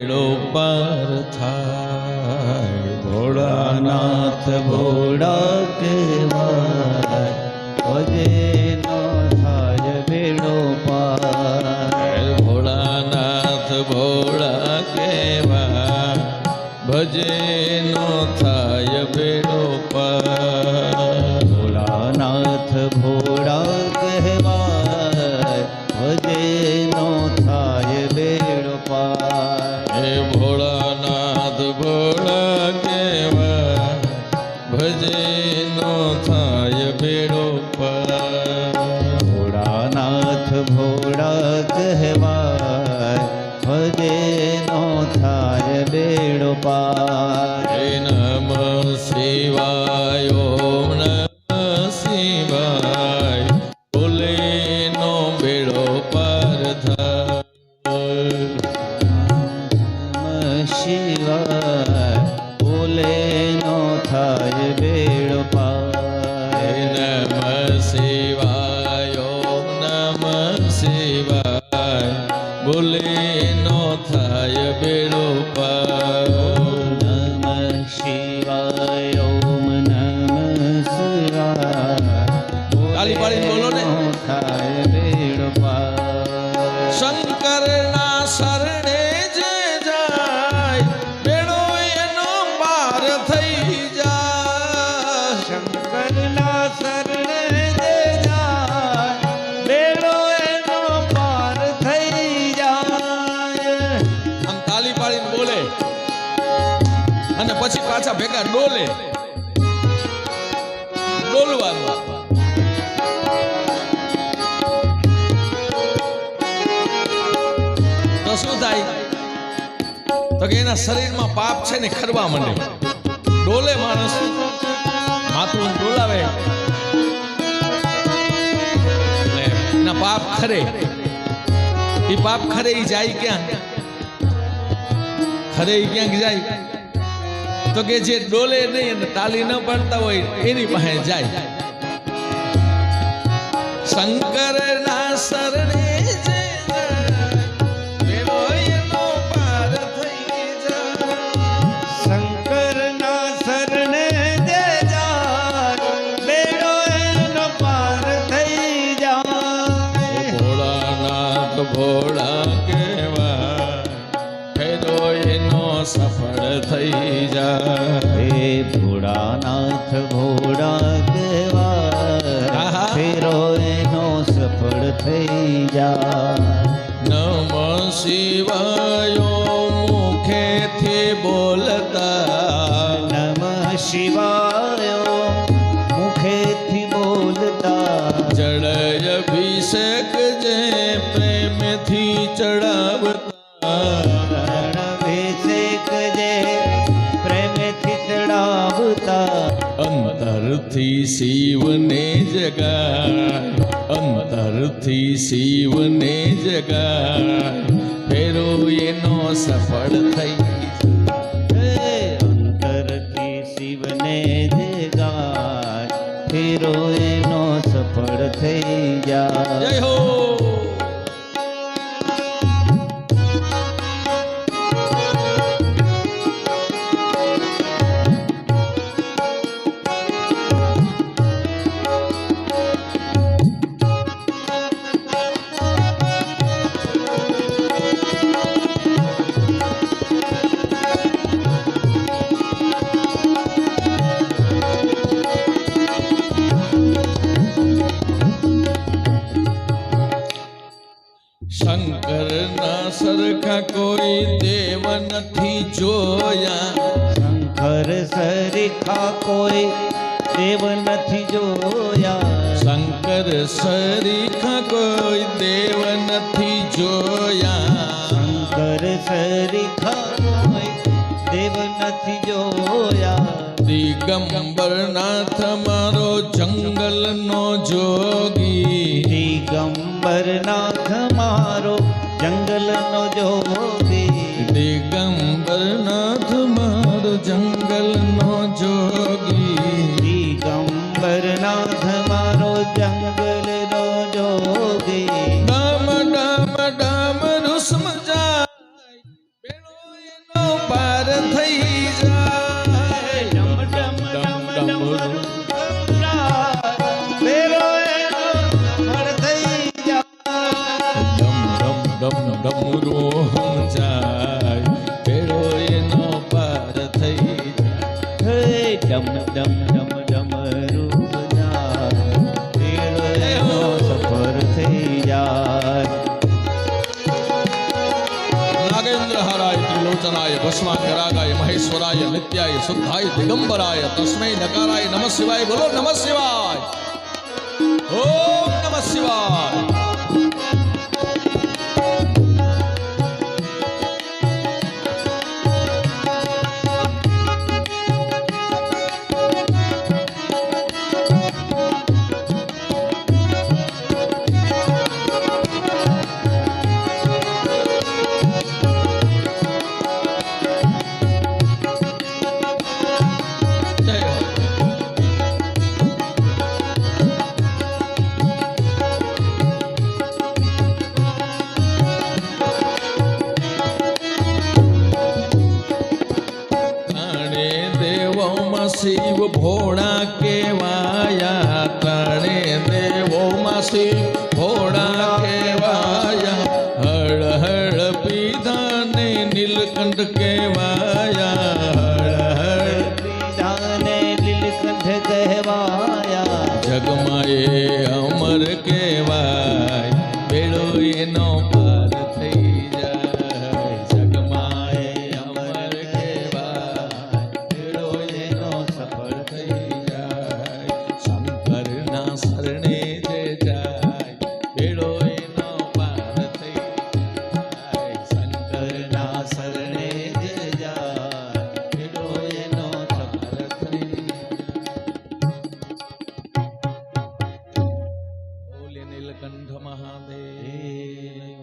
બેડો પાર થાય ભોળાનાથ ભોળા કહેવાય ભજે ન થાય બેડો પાર ભોળાનાથ ભોળા કહેવાય ભજે ન થાય બેડો પાર ભોળાનાથ ભોળા કહેવાય ભજે ન થાય બેડો પાર ભોળાનાથ ભોળા કહેવાય ભજે નો થાય બેડો પાર ભોળાનાથ ભોળા કહેવાય ભજે નો થાય બેડો પાર નમ શિવાય ઓમ નમઃ શિવાય બોલે નો બેડો પાર થાય શિવાય બોલે નો થાય બેડો પાર નમઃ શિવાય ઓમ નમઃ શિવાય બોલે નો થાય બેડો પાર નમઃ શિવાય ઓમ નમઃ શિવાય તાલી પાડીને બોલો ને થાય બેડો પાર શંકર ના શરણે જે જાય બેડો એનો પાર થઈ જાય શંકર ના શરણે જે જાય બેડો એનો પાર થઈ જાય આમ તાલી પાડીને બોલે અને પછી પાછા ભેગા ડોલે ડોલવાનું તો શું થાય તો કે એના શરીરમાં પાપ છે ને ખરવા માંડે ડોલે માણસ માથું ડોલાવે એના પાપ ખરે એ પાપ ખરે ઈ જાય ક્યાં ખરે ઈ ક્યાંક જાય તો કે જે ડોલે નહીં અને તાલી ન પાડતા હોય એની પાસે જાય શંકર ના શરણે જે શંકર ના શરણે જે જાય બેડો એનો પાર થઈ જાય ભોળાનાથ ભોળા કહેવાય ફેરો એનો સફળ થઈ જાય ભોળાનાથ ભોળા કહેવાય ફેરો એનો સફળ થઈ જાય નમઃ શિવાય મુખેથી બોલતા નમઃ શિવાય મુખેથી બોલતા જળ અભિષેક જે પ્રેમથી ચડાવતા અભિષેક જે પ્રેમથી ચડાવતા અંતરથી શિવને જગાય અંતરથી શિવને જગાય ફેરો એનો સફળ થઈ અંતરથી શિવને જગાય ફેરો એનો સફળ થઈ જાય જય હો શંકર ના સરખા કોઈ દેવ નથી જોયા શંકર સરખા કોઈ દેવ નથી જોયા શંકર સરખા કોઈ દેવ નથી જોયા શંકર સરખા કોઈ દેવ નથી જોયા દિગંબર નાથ મારો જંગલ નો જોગી દિગંબર નાથ મારો જંગલ નો જોગી દિગંબર નાથ મારો જંગલ નો જોગી દિગંબર નાથ મારો જંગલ નો જોગી ડામ ડામ ડામ રૂસમ જાય બેડો પાર થઈ જાય ડમ ડમ ડમ ડમરું બેરો એનો સફળ થઈ જાય ડમ ડમ ડમ ડમરું જાય પેડો એનો પાર થઈ જાય ડમ ડમ ડમ ડમરું જાય બેરો એનો સફળ થઈ જાય નાગેન્દ્ર હારાય ત્રિલોચનાય ભસ્માંગરાગાય મહેશ્વરાય નિત્યાય શુદ્ધાય દિગંબરાય તસ્મૈ નકારાય નમઃ શિવાય બોલો નમઃ શિવાય ઓમ નમઃ શિવાય શિવ ભોળા કેવાયા ત્રણે દેવોમાં શિવ ભોળા કેવાયા હળ હળ પીધા ને નીલકંઠ કેવાયા હળ હળ પીધાને લીલકંઠ કહેવાયા જગમાં એ અમર કેવાય બેડો એનો પાર થઈ જાય જગમાં એ અમર કહેવાય બેડો એનો સફળ થઈ જાય શંકરના શરણે જે જાય બેડો એનો પાર થઈ જાય શંકરના શરણે જે જાય બેડો એનો સફળ થઈ બોલે નીલકંઠ મહાદેવ